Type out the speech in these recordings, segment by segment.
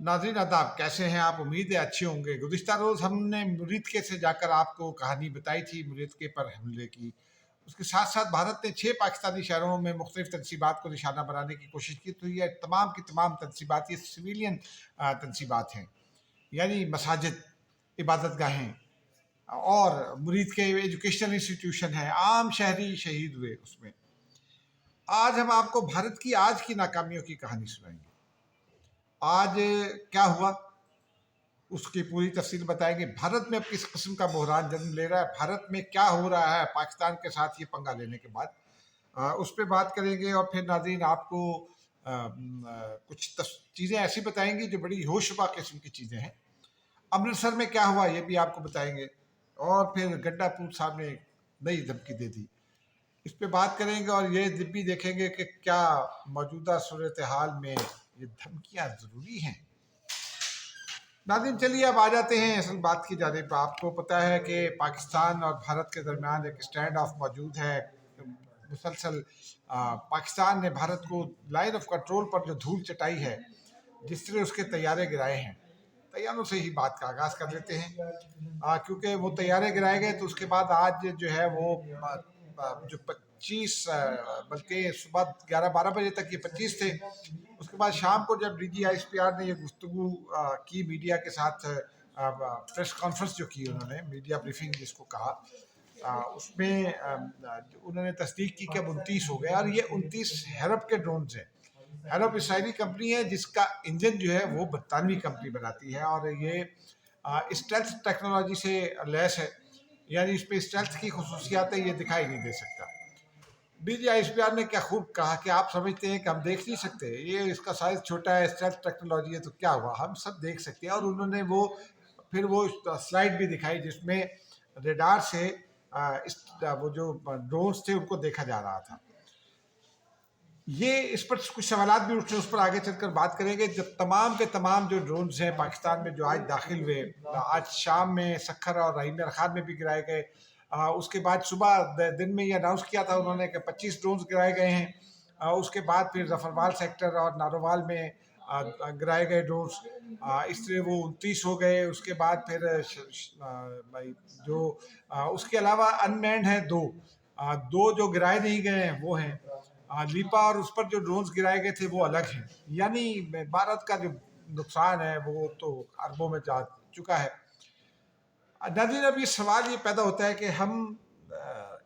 नाज़रीन आदाब, कैसे हैं आप? उम्मीद है अच्छे होंगे। गुज़िश्ता रोज़ हमने मुरीदके से जाकर आपको कहानी बताई थी मुरीदके पर हमले की। उसके साथ साथ भारत ने 6 पाकिस्तानी शहरों में मुख्तलिफ तनसीबात को निशाना बनाने की कोशिश की। तो ये तमाम की तमाम तनसीबात ये सिविलियन तनसीबात हैं, यानी मसाजिद, इबादत गाहें और मुरीद के एजुकेशनल इंस्टीट्यूशन हैं, आम शहरी शहीद हुए उसमें। आज हम आपको भारत की आज की नाकामियों की कहानी सुनाएंगे। आज क्या हुआ उसकी पूरी तफसील बताएंगे। भारत में अब किस किस्म का बहरान जन्म ले रहा है, भारत में क्या हो रहा है पाकिस्तान के साथ ये पंगा लेने के बाद, उस पर बात करेंगे। और फिर नाज़रीन आपको कुछ चीज़ें ऐसी बताएंगी जो बड़ी होशरुबा किस्म की चीज़ें हैं। अमृतसर में क्या हुआ ये भी आपको बताएंगे। और फिर गड्डापुर साहब ने नई धमकी दे दी, इस पे बात करेंगे। और ये भी देखेंगे कि क्या मौजूदा सूरत हाल में ये धमकियाँ ज़रूरी हैं। नाज़रीन चलिए अब आ जाते हैं असल बात की जानिब। आपको पता है कि पाकिस्तान और भारत के दरमियान एक स्टैंड ऑफ मौजूद है मुसलसल। पाकिस्तान ने भारत को लाइन ऑफ कंट्रोल पर जो धूल चटाई है, जिस तरह उसके तैयारे गिराए हैं, तैयारों से ही बात का आगाज़ कर लेते हैं। क्योंकि वो तैयारे गिराए गए तो उसके बाद आज जो है वो जो 25 बल्कि सुबह 11-12 बजे तक ये 25 थे। उसके बाद शाम को जब DGISPR ने ये गुफ्तगू की मीडिया के साथ, प्रेस कॉन्फ्रेंस जो की उन्होंने, मीडिया ब्रीफिंग जिसको कहा, उसमें उन्होंने तस्दीक की कि अब 29 हो गए। और ये 29 हैरप के ड्रोन्स हैं। हैरप इसराइली कंपनी है जिसका इंजन जो है वो बरतानवी कंपनी बनाती है, और ये स्टेल्थ टेक्नोलॉजी से लैस है, यानी इस पे स्टेल्थ की खसूसियात ये दिखाई नहीं दे सकता। DGISPR ने क्या खूब कहा कि आप समझते हैं कि हम देख नहीं सकते, ये इसका साइज छोटा है, स्टेल्थ टेक्नोलॉजी है, तो क्या हुआ, हम सब देख सकते हैं। और उन्होंने वो फिर वो स्लाइड भी दिखाई जिसमें रेडार से वो जो ड्रोन्स थे उनको देखा जा रहा था। ये इस पर कुछ सवालात भी उठे, उस पर आगे चलकर बात करेंगे। जब तमाम के तमाम जो ड्रोन्स हैं पाकिस्तान में जो आज दाखिल हुए, आज शाम में सखर और रहीम खान में भी गिराए गए। उसके बाद सुबह दिन में ये अनाउंस किया था उन्होंने कि 25 ड्रोन्स गिराए गए हैं। उसके बाद फिर जफरवाल सेक्टर और नारोवाल में गिराए गए ड्रोन्स। इस तरह वो 29 हो गए। उसके बाद फिर भाई जो उसके अलावा अनमैन्ड हैं दो जो गिराए नहीं गए हैं वो हैं लीपा, और उस पर जो ड्रोन्स गिराए गए थे वो अलग हैं। यानी भारत का जो नुकसान है वो तो अरबों में जा चुका है। नाज़रीन अब ये सवाल ये पैदा होता है कि हम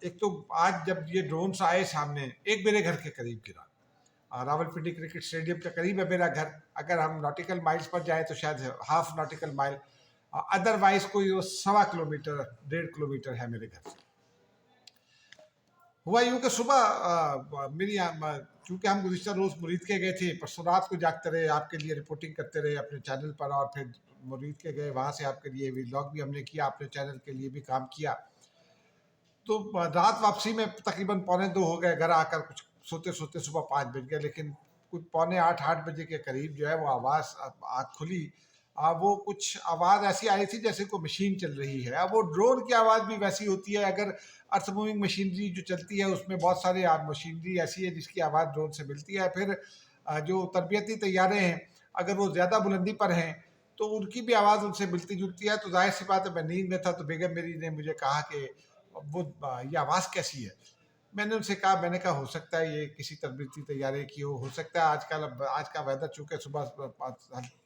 एक तो आज जब ये ड्रोन्स आए सामने, एक मेरे घर के करीब गिरा, रावलपिंडी क्रिकेट स्टेडियम के करीब है मेरा घर। अगर हम नॉटिकल माइल्स पर जाए तो शायद हाफ नॉटिकल माइल, अदरवाइज कोई 1.25 किलोमीटर 1.5 किलोमीटर है मेरे घर से। हुआ यूँ कि सुबह मेरी चूँकि हम गुज़िश्ता रोज़ मुरीद के गए थे, परसों रात को जागते रहे, आपके लिए रिपोर्टिंग करते रहे अपने चैनल पर, और फिर मुरीद के गए, वहाँ से आपके लिए व्लॉग भी हमने किया, अपने चैनल के लिए भी काम किया। तो रात वापसी में तकरीबन 2:45 हो गए, घर आकर कुछ सोते सोते सुबह 5 बज गए। लेकिन कुछ 7:45-8 बजे के करीब जो है वो आवाज़ आँख खुली, वो कुछ आवाज़ ऐसी आई थी जैसे कोई मशीन चल रही है। अब वो ड्रोन की आवाज़ भी वैसी होती है, अगर अर्थ मूविंग मशीनरी जो चलती है उसमें बहुत सारे मशीनरी ऐसी है जिसकी आवाज़ ड्रोन से मिलती है। फिर जो तरबियती तैयारे हैं, अगर वो ज़्यादा बुलंदी पर हैं तो उनकी भी आवाज़ उनसे मिलती जुलती है। तो जाहिर सी बात है, मैं नींद में था तो बेगम मेरी ने मुझे कहा कि वो ये आवाज़ कैसी है। मैंने उनसे कहा, मैंने कहा हो सकता है ये किसी तरबियती तैयारे की हो सकता है। आजकल आज का वेदर चूँकि सुबह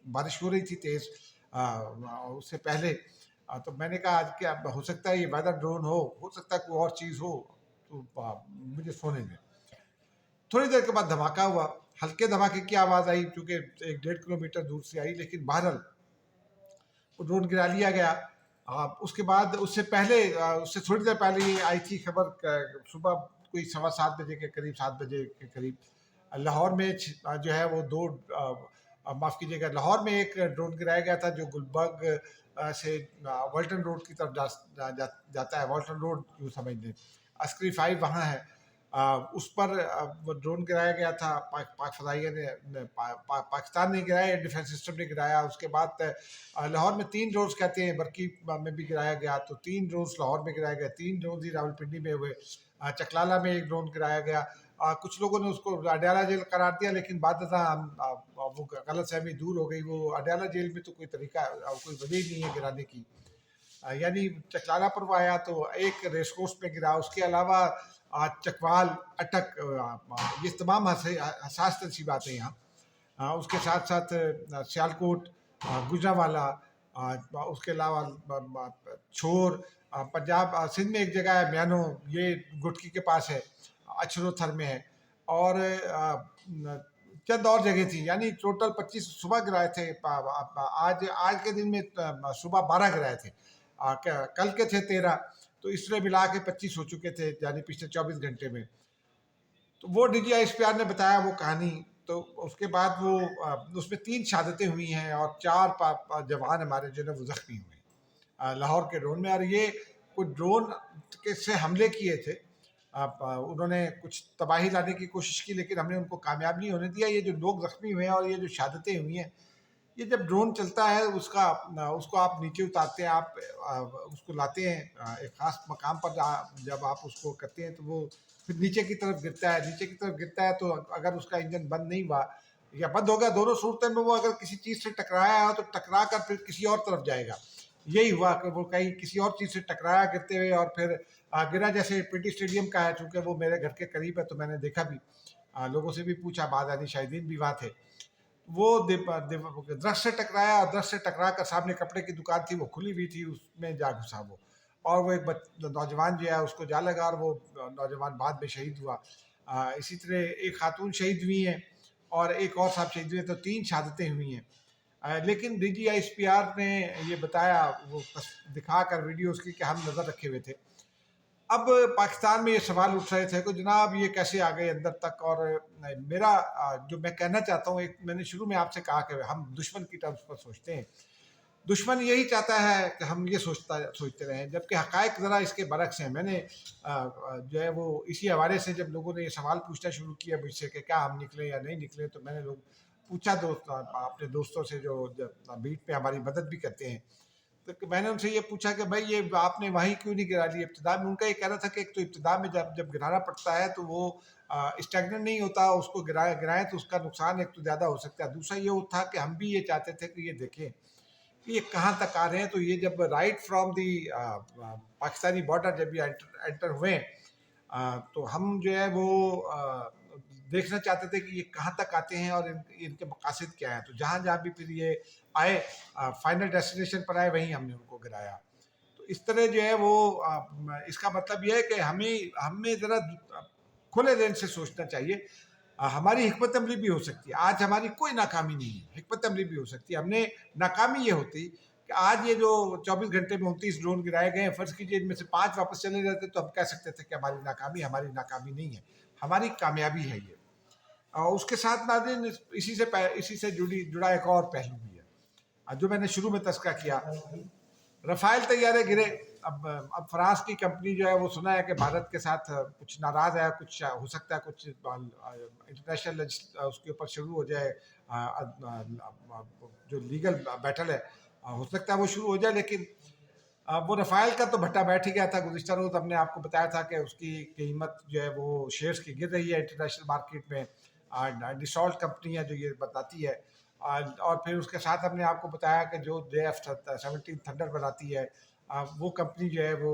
बारिश हो रही थी तेज़, उससे पहले, तो मैंने कहा आज क्या हो सकता है ये वेदर ड्रोन हो सकता है कोई और चीज़ हो, तो मुझे सोने दें। थोड़ी देर के बाद धमाका हुआ, हल्के धमाके की आवाज़ आई चूँकि 1.5 किलोमीटर दूर से आई, लेकिन बहरहाल वो ड्रोन गिरा लिया गया। उसके बाद उससे पहले उससे थोड़ी देर पहले ये आई थी खबर, सुबह कोई 7:15 बजे के करीब, 7 बजे के करीब, लाहौर में जो है वो माफ़ कीजिएगा, लाहौर में एक ड्रोन गिराया गया था जो गुलबर्ग से वाल्टन रोड की तरफ जाता है। वाल्टन रोड यूँ समझ लें, अस्करी 5 वहाँ है। उस पर वो ड्रोन गिराया गया था। पाक फदाइया ने पाकिस्तान ने गिराया, डिफेंस सिस्टम ने गिराया। उसके बाद लाहौर में 3 ड्रोन्स कहते हैं, बरकी में भी गिराया गया, तो 3 ड्रोन्स लाहौर में गिराया गया, 3 ड्रोन्स ही रावलपिंडी में हुए। चकलाला में एक ड्रोन गिराया गया, कुछ लोगों ने उसको अडयाला जेल करार दिया, लेकिन बाद वो गलत फहमी दूर हो गई। वो अडयाला जेल में तो कोई तरीका कोई वजह ही नहीं है गिराने की। यानी चकलाला पर वो आया तो एक रेस कोर्स में गिरा, उसके अलावा चकवाल, अटक, ये तमाम हसास तनसीबात हैं यहाँ। उसके साथ साथ सियालकोट, गुजरांवाला, उसके अलावा छोर, पंजाब सिंध में एक जगह है म्यानो, ये गुटकी के पास है, अचरोथर में है, और चंद और जगह थी। यानी टोटल 25 सुबह गिराए थे। आज के दिन में सुबह 12 गिराए थे, कल के थे 13, तो इसमें मिला के 25 हो चुके थे, यानी पिछले 24 घंटे में। तो वो DGISPR ने बताया वो कहानी। तो उसके बाद वो उसमें 3 शहादतें हुई हैं और 4 जवान हमारे जो है वो जख्मी हुए लाहौर के ड्रोन में। और ये कुछ ड्रोन के से हमले किए थे, उन्होंने कुछ तबाही लाने की कोशिश की, लेकिन हमने उनको कामयाब नहीं होने दिया। ये जो लोग जख्मी हुए हैं और ये जो शहादतें हुई हैं, ये जब ड्रोन चलता है उसको आप नीचे उतारते हैं, आप उसको लाते हैं एक ख़ास मकाम पर, जब आप उसको करते हैं तो वो फिर नीचे की तरफ गिरता है। नीचे की तरफ गिरता है तो अगर उसका इंजन बंद नहीं हुआ या बंद हो गया, दोनों सूरतों में वो अगर किसी चीज़ से टकराया है तो टकरा कर फिर किसी और तरफ जाएगा। यही हुआ कि वो कहीं किसी और चीज़ से टकराया गिरते हुए, और फिर गिरा। जैसे पीटी स्टेडियम का है, चूँकि वो मेरे घर के करीब है तो मैंने देखा भी, लोगों से भी पूछा, बाद आदि शाहिदीन भी वहाँ थे। वो दरख्त से टकराया, और दरख्त से टकरा कर सामने कपड़े की दुकान थी, वो खुली हुई थी, उसमें जा घुसा वो, और वो एक नौजवान जो है उसको जा लगा, और वो नौजवान बाद में शहीद हुआ। इसी तरह एक खातून शहीद हुई हैं और एक और साहब शहीद हुए, तो 3 शहादतें हुई हैं। लेकिन DGISPR ने ये बताया, वो दिखा कर वीडियो उसकी, कि हम नज़र रखे हुए थे। अब पाकिस्तान में ये सवाल उठ रहे थे कि जनाब ये कैसे आ गए अंदर तक। और मेरा जो मैं कहना चाहता हूँ, एक मैंने शुरू में आपसे कहा कि हम दुश्मन की टर्म्स पर सोचते हैं। दुश्मन यही चाहता है कि हम ये सोचते रहें, जबकि हक़ाइक़ ज़रा इसके बरक्स हैं। मैंने जो है वो इसी हवाले से जब लोगों ने ये सवाल पूछना शुरू किया मुझसे कि क्या हम निकले या नहीं निकले, तो मैंने पूछा अपने दोस्तों से जो बीट पे हमारी मदद भी करते हैं, तो मैंने उनसे ये पूछा कि भाई ये आपने वहीं क्यों नहीं गिरा ली इब्तिदा में। उनका ये कहना था कि एक तो इब्तिदा में जब गिराना पड़ता है तो वो स्टैगनेंट नहीं होता, उसको गिराएं तो उसका नुकसान एक तो ज़्यादा हो सकता है। दूसरा ये था कि हम भी ये चाहते थे कि ये देखें कि ये कहाँ तक आ रहे हैं। तो ये जब right from the Pakistani border जब ये एंटर हुए, तो हम जो है वो देखना चाहते थे कि ये कहाँ तक आते हैं और इनके मकासद क्या हैं। तो जहाँ जहाँ भी फिर ये आए, फाइनल डेस्टिनेशन पर आए, वहीं हमने उनको गिराया। तो इस तरह जो है वो इसका मतलब ये है कि हमें ज़रा खुले दिल से सोचना चाहिए। हमारी हिकमत अमली भी हो सकती है, आज हमारी कोई नाकामी नहीं है, हिकमत अमली भी हो सकती है। हमने नाकामी ये होती कि आज ये जो 24 घंटे में 29 ड्रोन गिराए गए हैं, फ़र्ज़ कीजिए इनमें से 5 वापस चले जाते तो हम कह सकते थे कि हमारी नाकामी नहीं है, हमारी कामयाबी है ये। और उसके साथ नाज़रीन इसी से जुड़ा एक और पहलू भी है, जो मैंने शुरू में तज़किरा किया। रफ़ाइल तैयारे गिरे। अब फ्रांस की कंपनी जो है वो सुना है कि भारत के साथ कुछ नाराज़ है, कुछ हो सकता है कुछ इंटरनेशनल उसके ऊपर शुरू हो जाए, जो लीगल बैटल है, हो सकता है वो शुरू हो जाए। लेकिन वो रफ़ाइल का तो भट्टा बैठ ही गया था। गुज़िश्ता रोज़ हमने आपको बताया था कि उसकी कीमत जो है वो शेयर्स की गिर रही है इंटरनेशनल मार्केट में। डिसॉल्ट कंपनी है जो ये बताती है। और फिर उसके साथ हमने आपको बताया कि जो JF-17 थंडर बनाती है, वो कंपनी जो है वो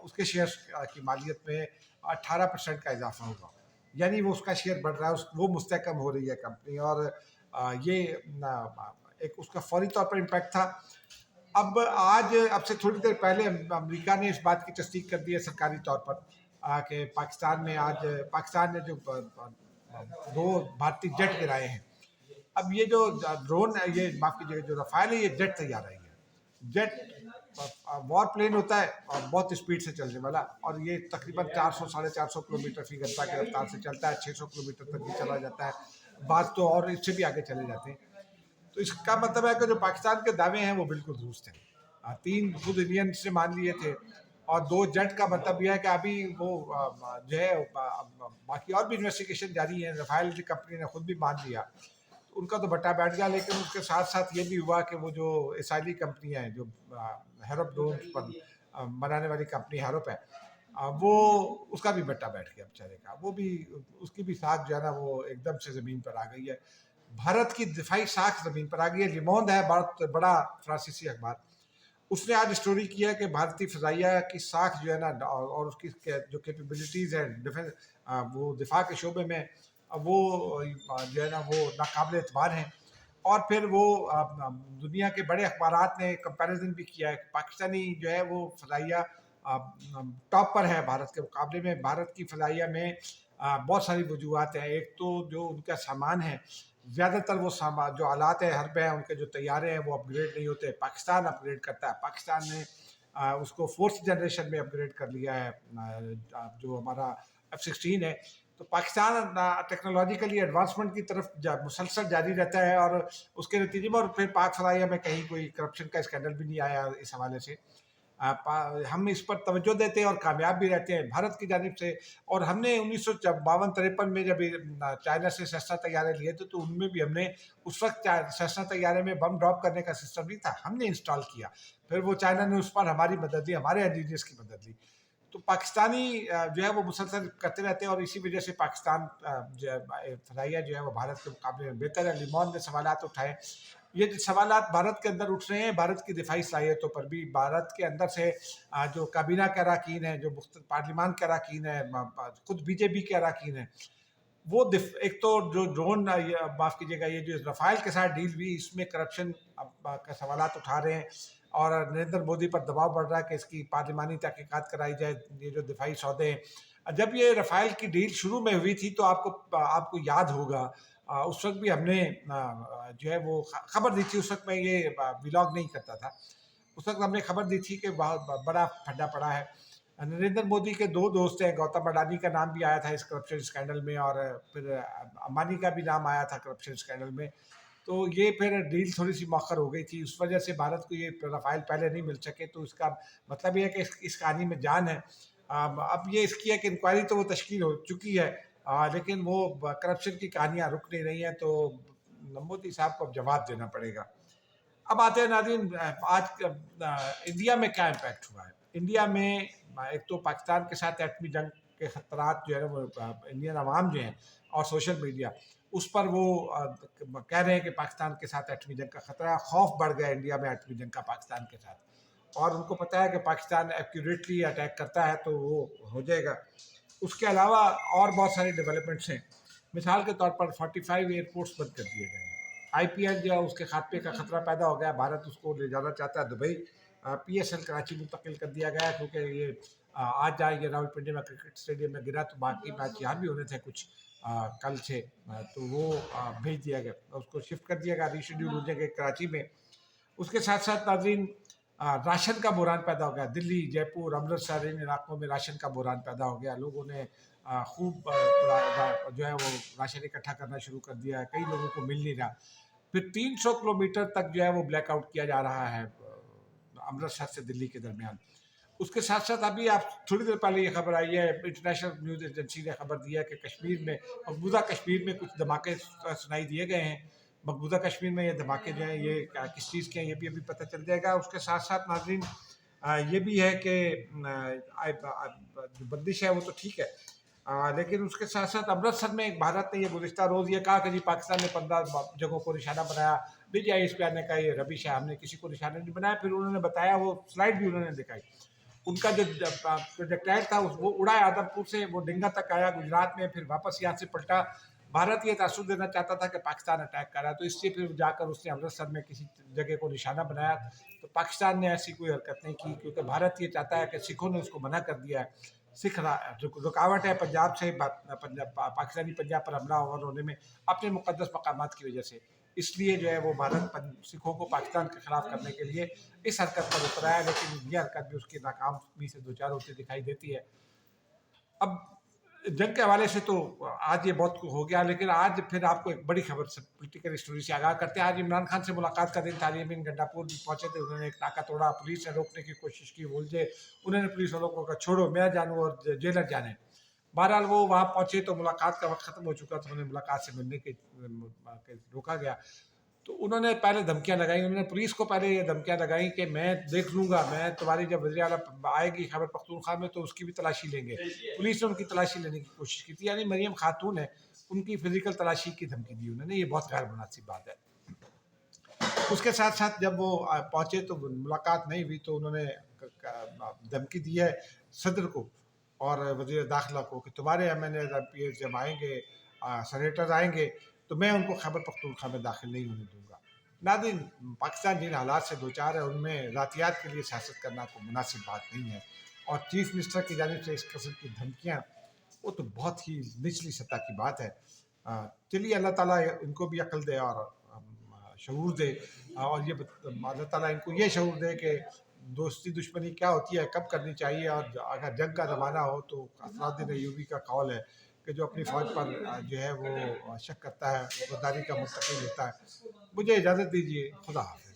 उसके शेयर्स की मालियत में 18% का इजाफा होगा, यानी वो उसका शेयर बढ़ रहा है, वो मुस्तहकम हो रही है कंपनी। और ये एक उसका फौरी तौर पर इम्पैक्ट था। अब से थोड़ी देर पहले अमेरिका ने इस बात की तस्दीक कर दी है सरकारी तौर पर कि पाकिस्तान ने जो 2 भारतीय जेट गिराए हैं। अब ये जो ड्रोन है, ये माफ कीजिएगा, जो रफ़ाइल है, ये जेट तैयार है। जेट वॉर प्लेन होता है और बहुत स्पीड से चलने वाला, और ये तकरीबन 400-450 किलोमीटर फी घंटा की रफ्तार से चलता है। 600 किलोमीटर तक भी चला जाता है, बात तो और इससे भी आगे चले जाते हैं। तो इसका मतलब है कि जो पाकिस्तान के दावे हैं वो बिल्कुल दुरुस्त हैं। 3 खुद इंडियन से मान लिए थे, और 2 जेट का मतलब यह है कि अभी वो जो है बाकी और भी इन्वेस्टिगेशन जारी है। रफ़ाइल की कंपनी ने खुद भी मान लिया, उनका तो भट्टा बैठ गया। लेकिन उसके साथ साथ ये भी हुआ कि वो जो इसराइली कंपनियाँ हैं, जो हैरप ड्रोन पर बनाने वाली कंपनी हैरप है, وہ اس کا بھی بٹا بیٹھ گیا بیچارے کا، وہ بھی اس کی بھی ساکھ جو ہے نا وہ ایک دم سے زمین پر آ گئی ہے. بھارت کی دفاعی ساکھ زمین پر آ گئی ہے. لیمونڈ ہے بہت بڑا فرانسیسی اخبار، اس نے آج اسٹوری کیا کہ بھارتی فضائیہ کی ساکھ جو ہے نا اور اس کی جو کیپیبلٹیز ہیں ڈیفینس، وہ دفاع کے شعبے میں وہ جو ہے نا وہ ناقابل اعتبار ہیں. اور پھر وہ دنیا کے بڑے اخبارات نے کمپیریزن بھی کیا ہے کہ پاکستانی جو ہے وہ فضائیہ ٹاپ پر ہے بھارت کے مقابلے میں. بھارت کی فضائیہ میں بہت ساری وجوہات ہیں. ایک تو جو ان کا سامان ہے، زیادہ تر وہ سامان جو آلات ہیں حرب ہیں، ان کے جو طیارے ہیں وہ اپ گریڈ نہیں ہوتے، پاکستان اپ گریڈ کرتا ہے. پاکستان نے اس کو فورتھ جنریشن میں اپ گریڈ کر لیا ہے، جو ہمارا F-16 ہے. تو پاکستان ٹیکنالوجیکلی ایڈوانسمنٹ کی طرف مسلسل جاری رہتا ہے، اور اس کے نتیجے میں اور پھر پاک فضائیہ میں کہیں کوئی کرپشن کا اسکینڈل بھی نہیں آیا اس حوالے سے. ہم اس پر توجہ دیتے ہیں اور کامیاب بھی رہتے ہیں بھارت کی جانب سے. اور ہم نے 1952-53 میں جب چائنا سے سیسنا طیارے لیے تھے تو ان میں بھی ہم نے اس وقت سیسنا طیارے میں بم ڈراپ کرنے کا سسٹم نہیں تھا، ہم نے انسٹال کیا. پھر وہ چائنا نے اس پر ہماری مدد لی، ہمارے انجینئرس کی مدد لی. تو پاکستانی جو ہے وہ مسلسل کرتے رہتے ہیں، اور اسی وجہ سے پاکستان فضائیہ جو ہے وہ بھارت کے مقابلے میں بہتر ہے. لیمون نے سوالات اٹھائے، یہ سوالات بھارت کے اندر اٹھ رہے ہیں بھارت کی دفاعی صلاحیتوں پر بھی. بھارت کے اندر سے جو کابینہ کے اراکین ہیں، جو پارلیمان کے اراکین ہیں، خود BJP کے اراکین ہیں، وہ ایک تو جو ڈرون معاف کیجیے گا یہ جو رفائل کے ساتھ ڈیل ہوئی اس میں کرپشن کا سوالات اٹھا رہے ہیں، اور نریندر مودی پر دباؤ بڑھ رہا ہے کہ اس کی پارلیمانی تحقیقات کرائی جائے. یہ جو دفاعی سودے ہیں، جب یہ رفائل کی ڈیل شروع میں ہوئی تھی تو آپ کو یاد ہوگا اس وقت بھی ہم نے جو ہے وہ خبر دی تھی. اس وقت میں یہ ولاگ نہیں کرتا تھا، اس وقت ہم نے خبر دی تھی کہ بہت بڑا پھڈا پڑا ہے. نریندر مودی کے دو دوست ہیں، گوتم اڈانی کا نام بھی آیا تھا اس کرپشن اسکینڈل میں، اور پھر امبانی کا بھی نام آیا تھا کرپشن اسکینڈل میں. تو یہ پھر ڈیل تھوڑی سی مؤخر ہو گئی تھی، اس وجہ سے بھارت کو یہ رفائل پہلے نہیں مل سکے. تو اس کا مطلب یہ ہے کہ اس کہانی میں جان ہے. اب یہ اس کی ہے کہ انکوائری تو وہ تشکیل ہو چکی ہے، لیکن وہ کرپشن کی کہانیاں رک نہیں رہی ہیں. تو مودی صاحب کو اب جواب دینا پڑے گا. اب آتے ہیں ناظرین، آج انڈیا میں کیا امپیکٹ ہوا ہے. انڈیا میں ایک تو پاکستان کے ساتھ ایٹمی جنگ کے خطرات جو ہے وہ انڈین عوام جو ہیں اور سوشل میڈیا اس پر وہ کہہ رہے ہیں کہ پاکستان کے ساتھ ایٹمی جنگ کا خطرہ ہے. خوف بڑھ گیا انڈیا میں ایٹمی جنگ کا پاکستان کے ساتھ، اور ان کو پتہ ہے کہ پاکستان ایکوریٹلی اٹیک کرتا ہے تو وہ ہو جائے گا. اس کے علاوہ اور بہت ساری ڈیولپمنٹس ہیں. مثال کے طور پر 45 ایئرپورٹس بند کر دیے گئے ہیں. IPL جو ہے اس کے خاتمے کا خطرہ پیدا ہو گیا. بھارت اس کو لے جانا چاہتا ہے دبئی. PSL کراچی منتقل کر دیا گیا کیونکہ یہ آج جائے یہ راولپنڈی میں کرکٹ اسٹیڈیم میں گرا تو باقی میچ یہاں بھی ہونے تھے کچھ کل سے، تو وہ بھیج دیا گیا، اس کو شفٹ کر دیا گیا، ریشیڈیول ہو جائے گا کراچی میں. اس کے ساتھ ساتھ ناظرین راشن کا بحران پیدا ہو گیا. دلی، جے پور، امرتسر ان علاقوں میں راشن کا بحران پیدا ہو گیا. لوگوں نے خوب جو ہے وہ راشن اکٹھا کرنا شروع کر دیا ہے، کئی لوگوں کو مل نہیں رہا. پھر 300 کلومیٹر تک جو ہے وہ بلیک آؤٹ کیا جا رہا ہے امرتسر سے دلی کے درمیان. اس کے ساتھ ساتھ ابھی آپ تھوڑی دیر پہلے یہ خبر آئی ہے، انٹرنیشنل نیوز ایجنسی نے خبر دی ہے کہ کشمیر میں، مقبوضہ کشمیر میں کچھ دھماکے سنائی دیے گئے ہیں. مقبوضہ کشمیر میں یہ دھماکے جو ہیں یہ کس چیز کے ہیں یہ بھی ابھی پتہ چل جائے گا. اس کے ساتھ ساتھ ناظرین یہ بھی ہے کہ جو بندش ہے وہ تو ٹھیک ہے، لیکن اس کے ساتھ ساتھ امرتسر میں ایک بھارت نے یہ گزشتہ روز یہ کہا کہ جی پاکستان نے 15 جگہوں کو نشانہ بنایا. DGISP نے کہا یہ ربش ہے، ہم نے کسی کو نشانہ نہیں بنایا. پھر انہوں نے بتایا، وہ سلائڈ بھی انہوں نے دکھائی، ان کا جو پروجیکٹائل تھا وہ اڑا آدم پور سے، وہ ڈنگا تک آیا گجرات میں، پھر واپس یہاں سے پلٹا. بھارت یہ تاثر دینا چاہتا تھا کہ پاکستان اٹیک کر رہا ہے، تو اس سے پھر جا کر اس نے امرتسر میں کسی جگہ کو نشانہ بنایا. تو پاکستان نے ایسی کوئی حرکت نہیں کی کیونکہ بھارت یہ چاہتا ہے کہ سکھوں نے اس کو منع کر دیا ہے. سکھ رکاوٹ ہے پنجاب سے، پاکستانی پنجاب پر حملہ ہونے میں اپنے مقدس مقامات کی وجہ سے. اس لیے جو ہے وہ بھارت سکھوں کو پاکستان کے خلاف کرنے کے لیے اس حرکت پر اترا ہے، لیکن یہ حرکت بھی اس کی ناکامی سے دوچار ہوتی دکھائی دیتی ہے. اب جنگ کے حوالے سے تو آج یہ بہت ہو گیا، لیکن آج پھر آپ کو ایک بڑی خبر سے، پولیٹیکل اسٹوری سے آگاہ کرتے ہیں. آج عمران خان سے ملاقات کا دن تھا. امین گنڈا پور بھی پہنچے تھے، انہوں نے ایک ناکہ توڑا، پولیس نے روکنے کی کوشش کی، بولتے انہوں نے پولیس والوں کو کہا چھوڑو میں جانوں اور جیلر جانے. بہرحال وہ وہاں پہنچے تو ملاقات کا وقت ختم ہو چکا تھا، انہیں ملاقات سے ملنے کے روکا گیا. تو انہوں نے پہلے دھمکیاں لگائیں، انہوں نے پولیس کو پہلے یہ دھمکیاں لگائیں کہ میں دیکھ لوں گا، میں تمہاری جب وزیر اعلیٰ آئے گی خیبر پختونخوا میں تو اس کی بھی تلاشی لیں گے. پولیس نے ان کی تلاشی لینے کی کوشش کی تھی، یعنی مریم خاتون ہے ان کی فزیکل تلاشی کی دھمکی دی انہوں نے. یہ بہت غیر مناسب بات ہے. اس کے ساتھ ساتھ جب وہ پہنچے تو ملاقات نہیں ہوئی، تو انہوں نے دھمکی دی ہے صدر کو اور وزیر داخلہ کو کہ تمہارے ایم این اے پی ایس جب آئیں گے، سینیٹر آئیں گے تو میں ان کو خیبر پختونخوا میں داخل نہیں ہونے دوں گا. ناظرین، پاکستان جن حالات سے دوچار ہے ان میں ذاتیات کے لیے سیاست کرنا کوئی مناسب بات نہیں ہے، اور چیف منسٹر کی جانب سے اس قسم کی دھمکیاں وہ تو بہت ہی نچلی سطح کی بات ہے. چلیے اللہ تعالیٰ ان کو بھی عقل دے اور شعور دے، اور یہ اللہ تعالیٰ ان کو یہ شعور دے کہ دوستی دشمنی کیا ہوتی ہے، کب کرنی چاہیے، اور اگر جنگ کا زمانہ ہو تو اسرار ایوبی کا قول ہے کہ جو اپنی فوج پر جو ہے وہ شک کرتا ہے، غداری کا مستقل ہوتا ہے. مجھے اجازت دیجیے، خدا حافظ.